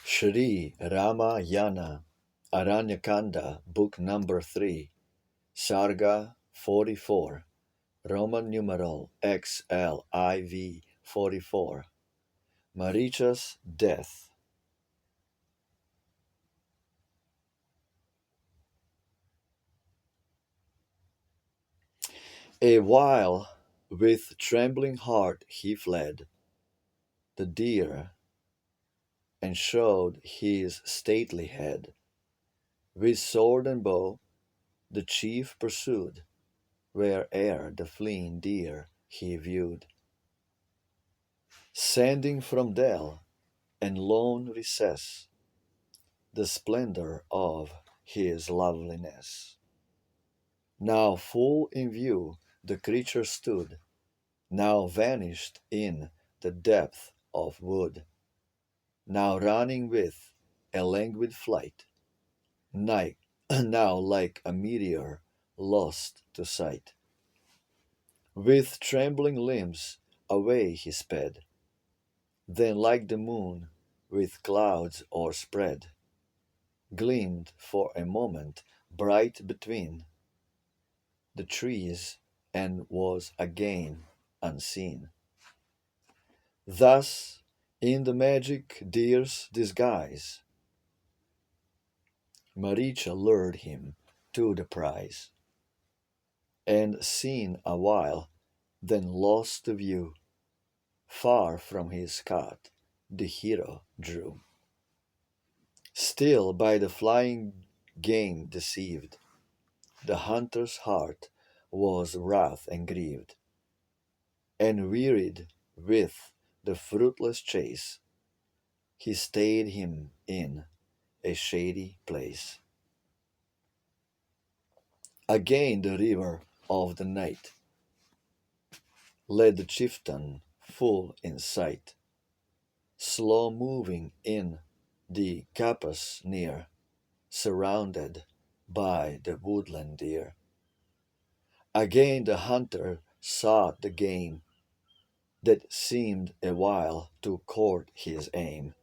SHRI Ramayana, Aranya Kanda, Book number 3, Sarga 44, Roman numeral XLIV 44, MARICHA'S death. A while, with trembling heart, he fled the deer and showed his stately head. With sword and bow, the chief pursued, where'er the fleeing deer he viewed. Sending from dell and lone recess the splendor of his loveliness. Now full in view the creature stood, now vanished in the depth of wood, now running with a languid flight, now like a meteor lost to sight. With trembling limbs away he sped, then like the moon with clouds o'erspread, gleamed for a moment bright between the trees and was again unseen. Thus, in the magic deer's disguise, Maricha lured him to the prize, and seen a while, then lost to view, far from his cot the hero drew. Still by the flying game deceived, the hunter's heart was wrath and grieved, and wearied with the fruitless chase, he stayed him in a shady place. Again the river of the night led the chieftain full in sight, slow moving in the coppice near, surrounded by the woodland deer. Again the hunter sought the game that seemed a while to court his aim,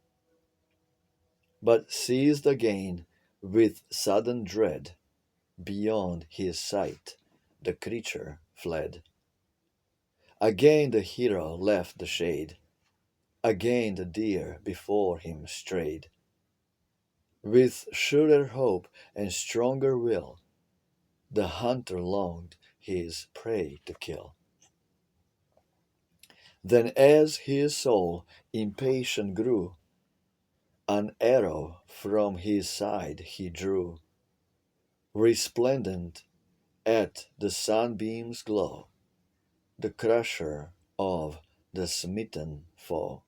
but seized again with sudden dread, beyond his sight the creature fled. Again the hero left the shade, again the deer before him strayed. With surer hope and stronger will, the hunter longed his prey to kill. Then as his soul impatient grew, an arrow from his side he drew, resplendent at the sunbeam's glow, the crusher of the smitten foe.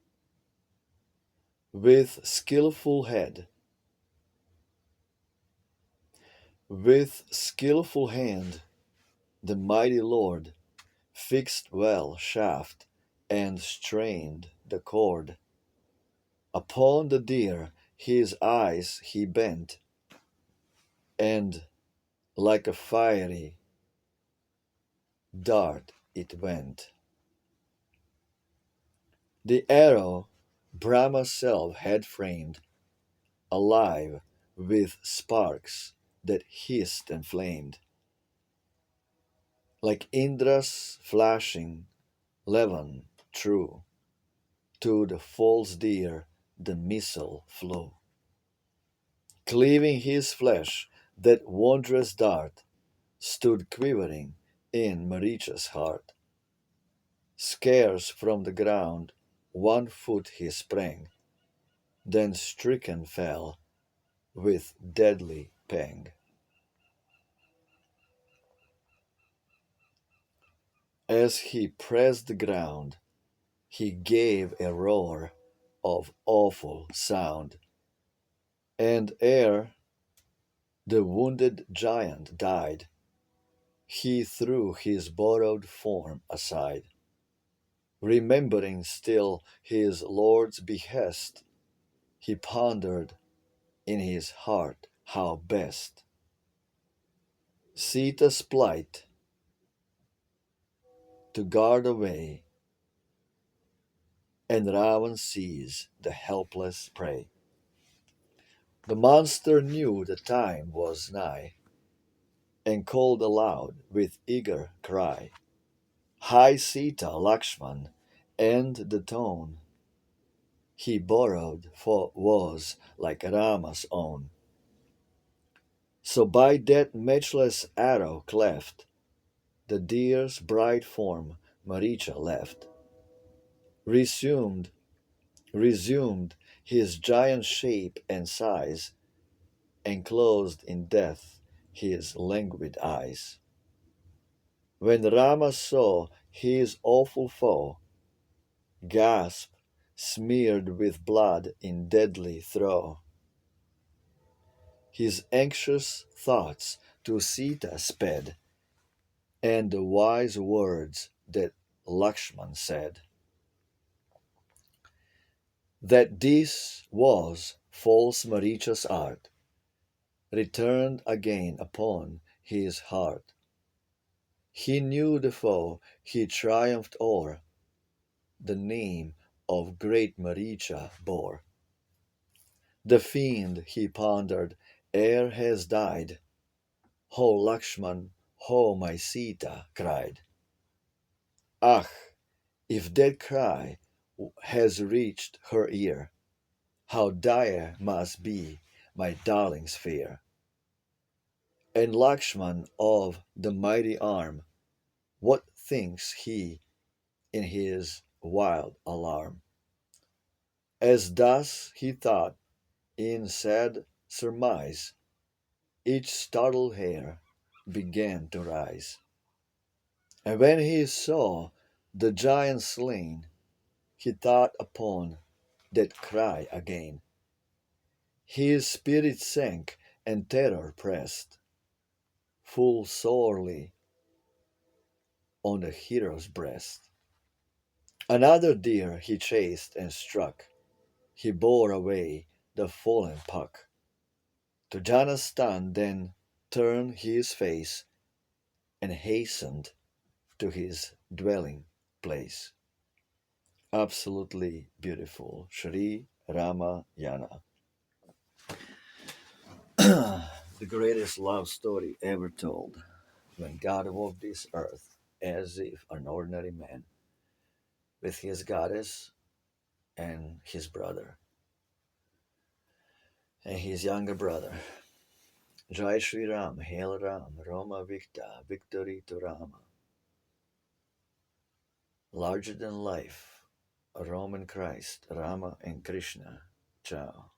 With skilful hand, the mighty lord fixed well shaft and strained the cord. Upon the deer his eyes he bent, and like a fiery dart it went. The arrow Brahma's self had framed, alive with sparks that hissed and flamed. Like Indra's flashing levin true, to the false deer the missile flew. Cleaving his flesh, that wondrous dart stood quivering in MARICHA'S heart. Scarce from the ground 1 foot he sprang, then stricken fell with deadly pang. As he pressed the ground, he gave a roar of awful sound, and ere the wounded giant died, he threw his borrowed form aside. Remembering still his lord's behest, he pondered in his heart how best Sita's plight to guard away, and Ravan seize the helpless prey. The monster knew the time was nigh, and called aloud with eager cry. Hi Sita Lakshman, and the tone he borrowed for was like Rama's own. So by that matchless arrow cleft, the deer's bright form Maricha left, resumed, resumed his giant shape and size, and closed in death his languid eyes. When Rama saw his awful foe, gasp, smeared with blood in deadly throe, his anxious thoughts to Sita sped, and the wise words that Lakshman said, that this was false Maricha's art, returned again upon his heart. He knew the foe he triumphed o'er, the name of great Maricha bore. The fiend, he pondered, ere has died, Ho Lakshman, ho my Sita, cried. Ah, if that cry has reached her ear, how dire must be my darling's fear. And Lakshman of the mighty arm, what thinks he in his wild alarm? As thus he thought in sad surmise, each startled hair began to rise. And when he saw the giant slain, he thought upon that cry again. His spirit sank and terror pressed full sorely on the hero's breast. Another deer he chased and struck, he bore away the fallen puck. To Janastan then turned his face and hastened to his dwelling place. Absolutely beautiful. Shri Ramayana. The greatest love story ever told, when God walked this earth as if an ordinary man, with his goddess and his brother and his younger brother. Jai Shri Ram, Hail Ram, Roma Victa, Victory to Rama. Larger than life, a Roman Christ, Rama and Krishna. Ciao.